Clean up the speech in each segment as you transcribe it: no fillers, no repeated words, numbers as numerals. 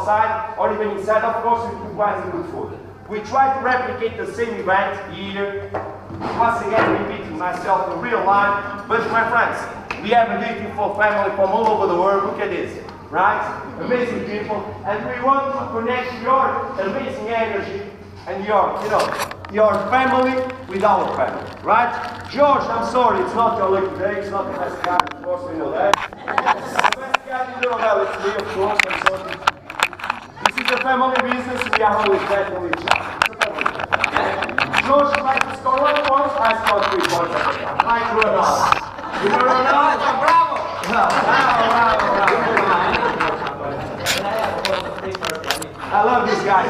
outside or even inside, of course, with good wines and good food. We try to replicate the same event here. Once again, repeating myself in real life. But my friends, we have a beautiful family from all over the world. Look at this, right? Amazing people. And we want to connect your amazing energy and your family with our family, right? George, I'm sorry, it's not your lucky day. It's not the best guy, of course, we know that. The best guy in the world, it's me, of course, I'm sorry. This is a family business. We are always there for each other. George likes to score 1 point, I score 3 points at the time. Like Ronaldo. You know Ronaldo? Bravo! I love this guy.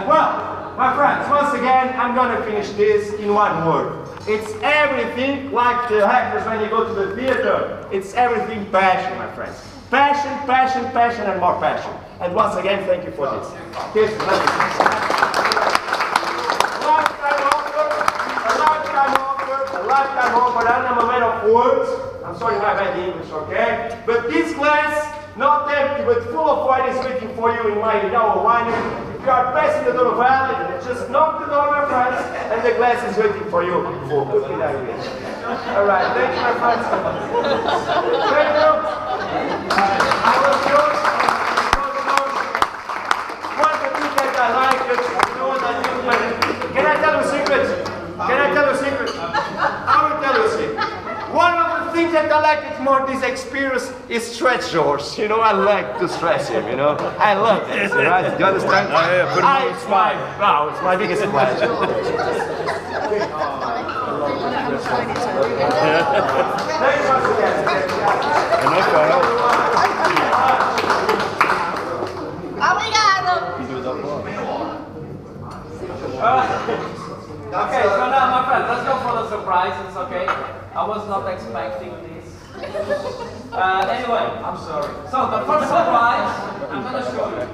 Well, my friends, once again, I'm going to finish this in one word. It's everything like the actors when you go to the theater. It's everything passion, my friends. Passion, passion, passion, and more passion. And once again, thank you for this. Here's the a lifetime offer, and I'm a man of words. I'm sorry if I bad English, okay? But this glass, not empty, but full of wine, is waiting for you in my Douro winery. If you are passing the Douro Valley, just knock the door, my friends, and the glass is waiting for you for cooking that wish. All right, thank you, my friends. Thank you. I was yours. One of the things that I like, you know what I do? Can I tell you a secret? Can I tell you a secret? I will tell you a secret. One of the things that I like it more this experience is stretch George. You know, I like to stretch him, you know. I love this, right? Do you understand? Oh, yeah, put him on the spot. Wow, it's my biggest pleasure. Thanks once again. Enough, I hope. Okay, so now my friend, let's go for the surprises, okay? I was not expecting this. Anyway, I'm sorry. So the first surprise, I'm gonna show you.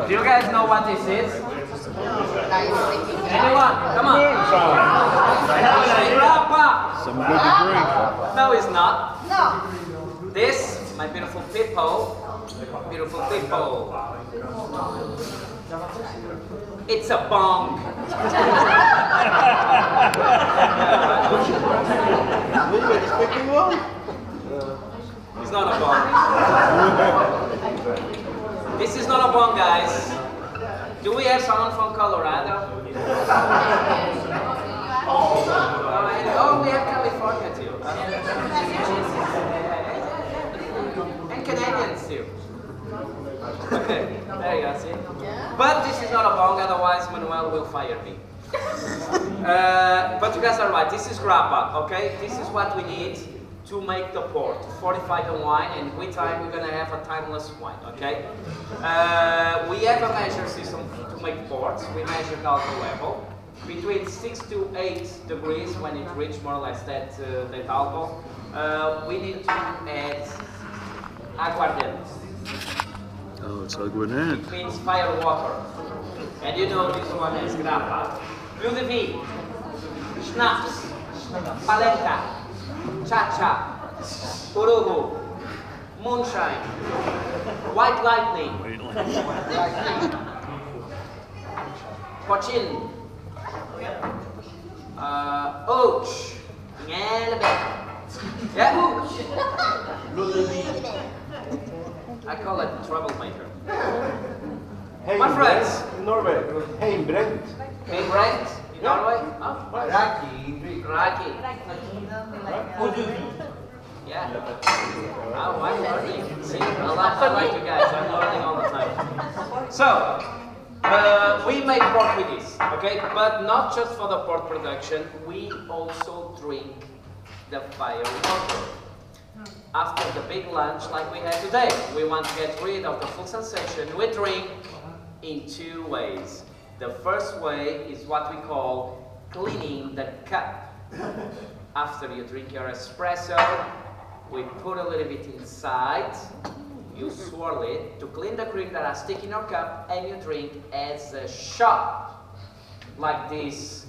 Do you guys know what this is? Anyone? Come on. Some good to drink. No, it's not. No. This, my beautiful people, it's a bong. It's not a bong. This is not a bong, guys. Do we have someone from Colorado? Oh, we have California too. And Canadians too. Okay, there you go, see? But this is not a bong, otherwise Manuel will fire me. But you guys are right, this is grappa, okay? This is what we need to make the port, to fortify the wine, and with time we're gonna have a timeless wine, okay? We have a measure system to make ports. We measure the alcohol level between 6 to 8 degrees when it reaches more or less that alcohol. We need to add aguardente. Oh, it's aguardente. It means fire water. And you know this one is grappa. Eau de vie, schnapps, paleta, cha-cha, urugu, moonshine, white lightning, cochin, ouch, yeah, I call it troublemaker. Hey, my friends. In Norway. Hey, Brent. Hey, Brent. In Norway? Oh, Raki. Raki. Yeah. Oh, I'm learning. See, I like you guys. I'm learning all the time. So, we make port with this, okay? But not just for the port production. We also drink the fire water. After the big lunch like we had today, we want to get rid of the full sensation. We drink in two ways. The first way is what we call cleaning the cup. After you drink your espresso, we put a little bit inside, you swirl it to clean the cream that are sticking in your cup, and you drink as a shot. Like this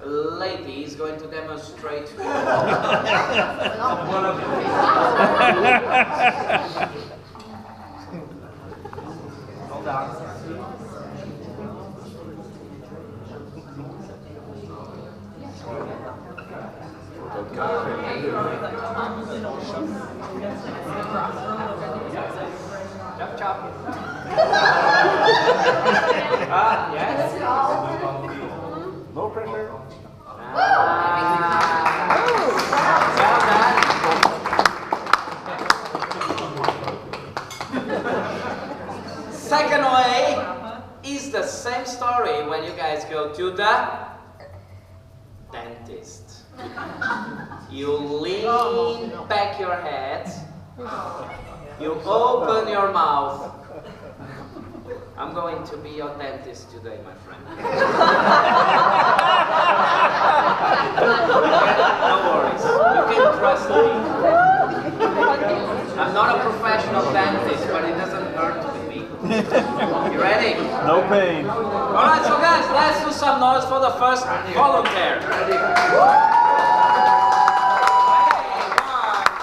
lady is going to demonstrate. One of Hold on. Chop chop. Yes. No pressure. Second way is the same story when you guys go to the dentist. You lean back your head, you open your mouth. I'm going to be your dentist today, my friend. No worries, you can trust me. I'm not a professional dentist, but it doesn't hurt with me. You ready? No pain. Alright, so guys, let's do some noise for the first volunteer. Ready? 1,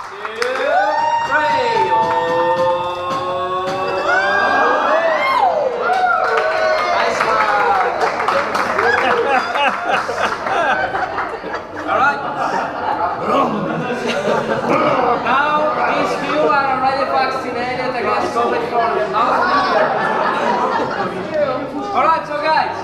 2, 3. Alright, so guys,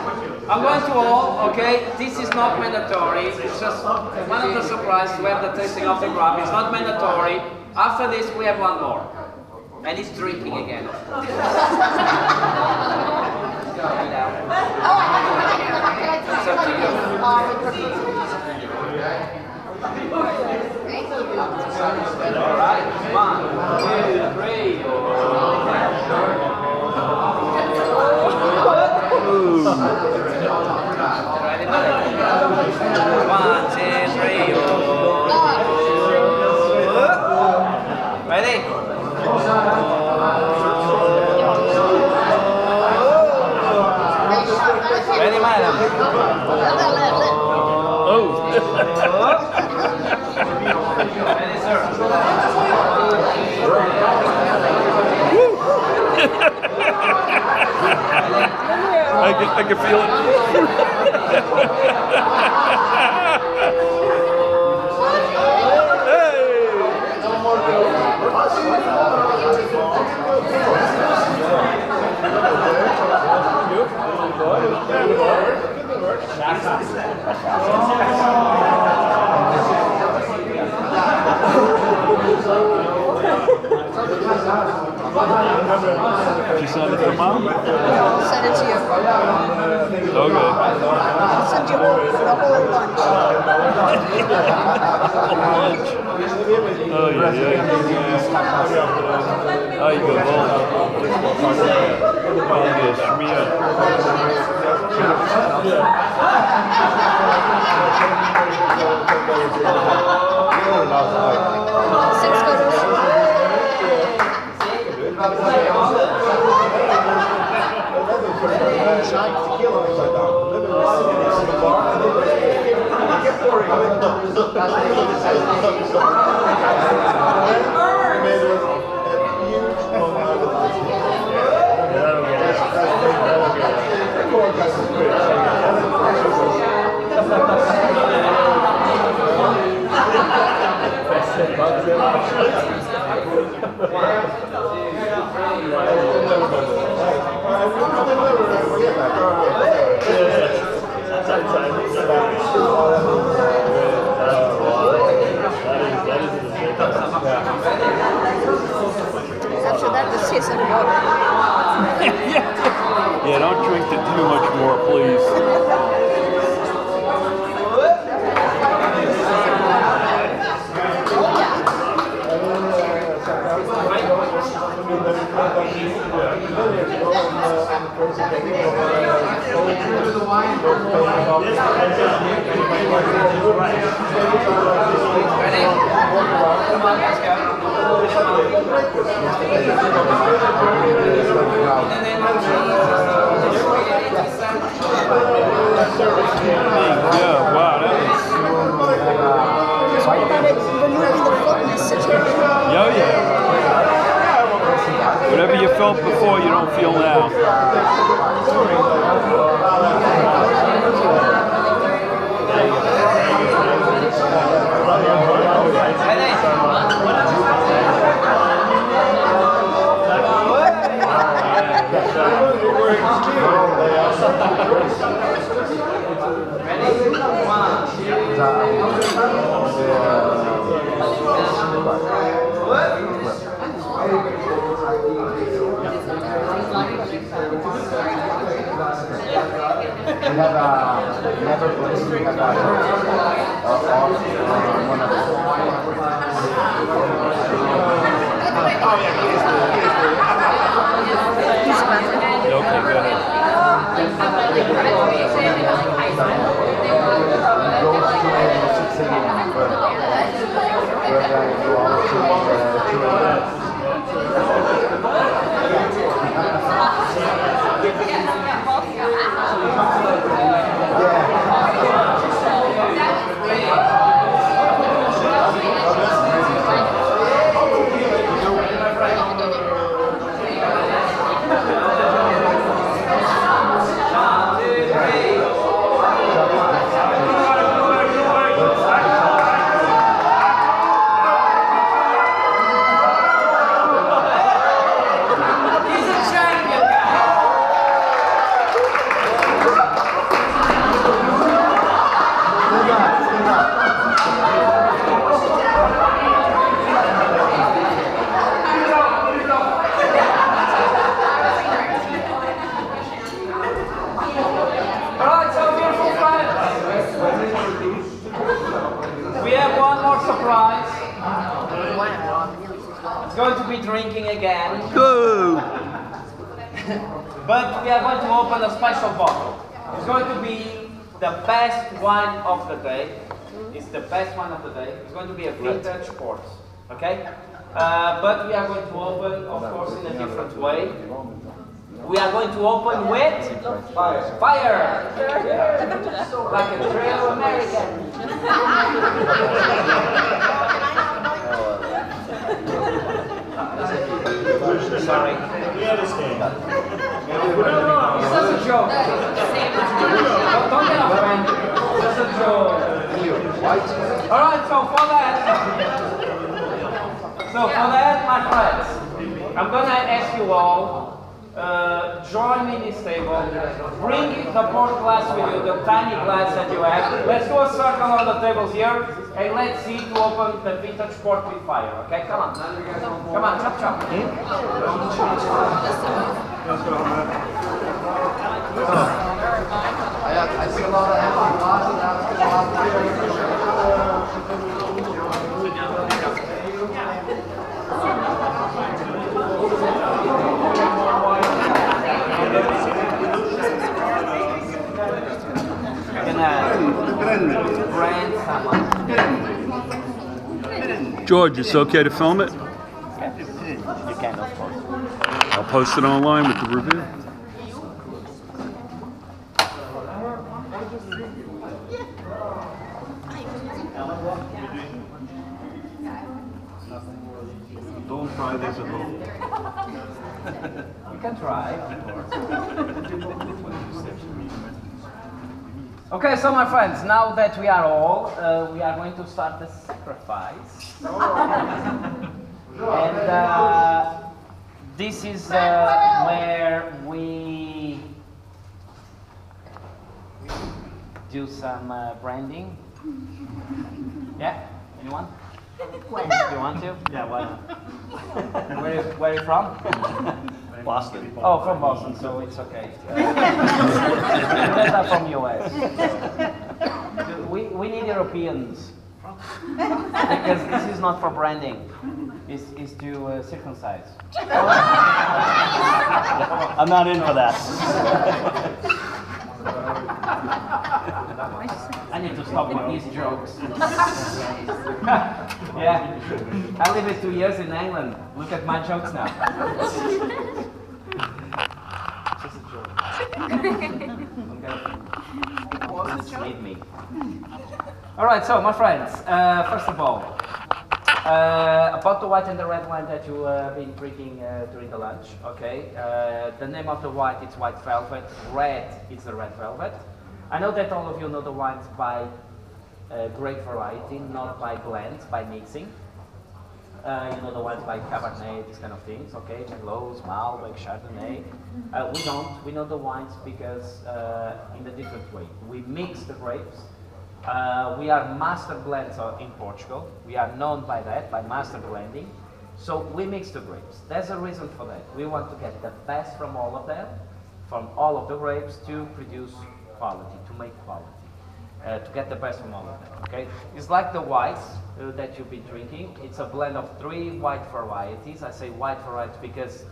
I'm going to all, okay? This is not mandatory. It's just one of the surprises. We have the tasting of the graph. It's not mandatory. After this, we have one more. And it's drinking again. It's up to you. Alright, 1, 2, 3. Ready? 1, 2, 3. Ready? Ready, madam? Oh. Ready, sir? I can feel it. She sent it to mom? Send it to you. Okay. I'll send you the whole lunch. Lunch. Oh, yeah, yeah. Oh, you go well. Oh, yeah, schmear. Six photos. After that, this tastes like water. Yeah, don't drink it too much more, please. Come on, let's go. In the name of Jesus. Yeah, wow, that was. What about it removing the fullness situation? Yeah, yeah. Whatever you felt before, you don't feel now. We have another place. We have one of Okay, go ahead. It's going to be drinking again. Go! But we are going to open a special bottle. It's going to be the best wine of the day. It's the best wine of the day. It's going to be a vintage port. Okay? But we are going to open, of course, in a different way. We are going to open with fire. Fire! Like a true American. Sorry. It's just a joke. Don't get offended. It's just a joke. Alright, so for that, my friends, I'm gonna ask you all, join me in this table, bring the port glass with you, the tiny glass that you have. Let's do a circle on the tables here, and let's see to open the vintage port with fire, okay? Come on. Come on, chop chop. I see a lot of empty George, it's okay to film it? You can, of course. I'll post it online with the review. Don't try this at home. You can try, of course. Okay, so my friends, now that we are all, we are going to start the sacrifice. And this is where we do some branding. Yeah? Anyone? You want to? Yeah, why not? Where are you from? Boston. Oh, from Boston, so it's okay. Better from US. We need Europeans. Because this is not for branding. is to circumcise. I'm not in for that. I need to stop with these jokes. Yeah, I lived 2 years in England. Look at my jokes now. Just a joke. Leave me. All right, so my friends, first of all, about the white and the red wine that you have been drinking during the lunch, okay? The name of the white is white velvet, red is the red velvet. I know that all of you know the wines by grape variety, not by blends, by mixing. You know the wines by Cabernet, these kind of things, okay? Merlot, Malbec, Chardonnay. We don't. We know the wines because in a different way. We mix the grapes. We are master blends in Portugal. We are known by that, by master blending. So we mix the grapes. There's a reason for that. We want to get the best from all of them, from all of the grapes to produce quality, to make quality. To get the best from all of them, okay? It's like the whites that you've been drinking. It's a blend of 3 white varieties. I say white varieties because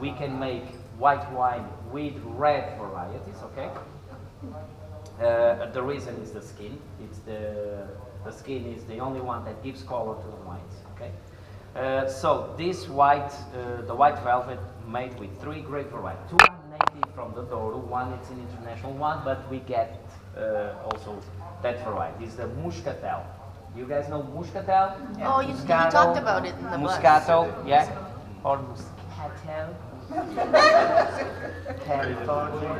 we can make white wine with red varieties, okay? The reason is the skin. It's the skin is the only one that gives color to the wines, okay? So this white, the white velvet made with 3 grape varieties. 2 are native from the Douro, 1 is an international one, but we get also that variety. Is the Muscatel. You guys know Muscatel? Yeah. Oh, you talked about it in the bus. Moscato, yeah? Or Muscatel. California.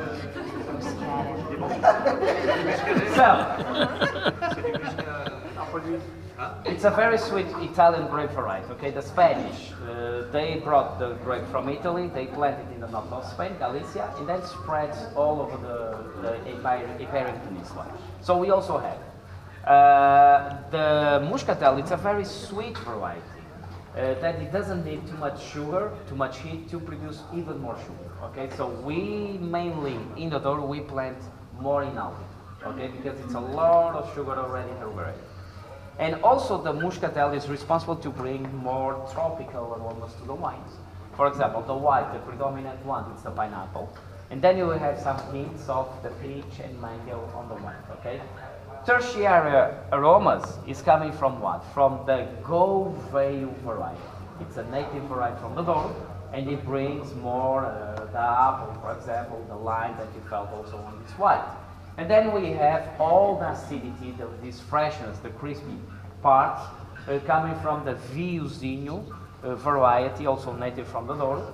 So, it's a very sweet Italian grape variety, okay? The Spanish, they brought the grape from Italy, they planted in the north of Spain, Galicia, and then spread all over the Iberian Peninsula. So we also have. The Muscatel, it's a very sweet variety. That it doesn't need too much sugar, too much heat to produce even more sugar, okay? So we mainly, in the Douro, we plant more in Aldi, okay? Because it's a lot of sugar already in the variety. And also the Muscatel is responsible to bring more tropical aromas to the wines. For example, the white, the predominant one, is the pineapple. And then you will have some hints of the peach and mango on the wine, okay? Tertiary aromas is coming from what? From the Gouveia variety. It's a native variety from the Douro, and it brings more the apple, for example, the lime that you felt also on this white. And then we have all the acidity, this freshness, the crispy parts coming from the Vinhozinho variety, also native from the Douro.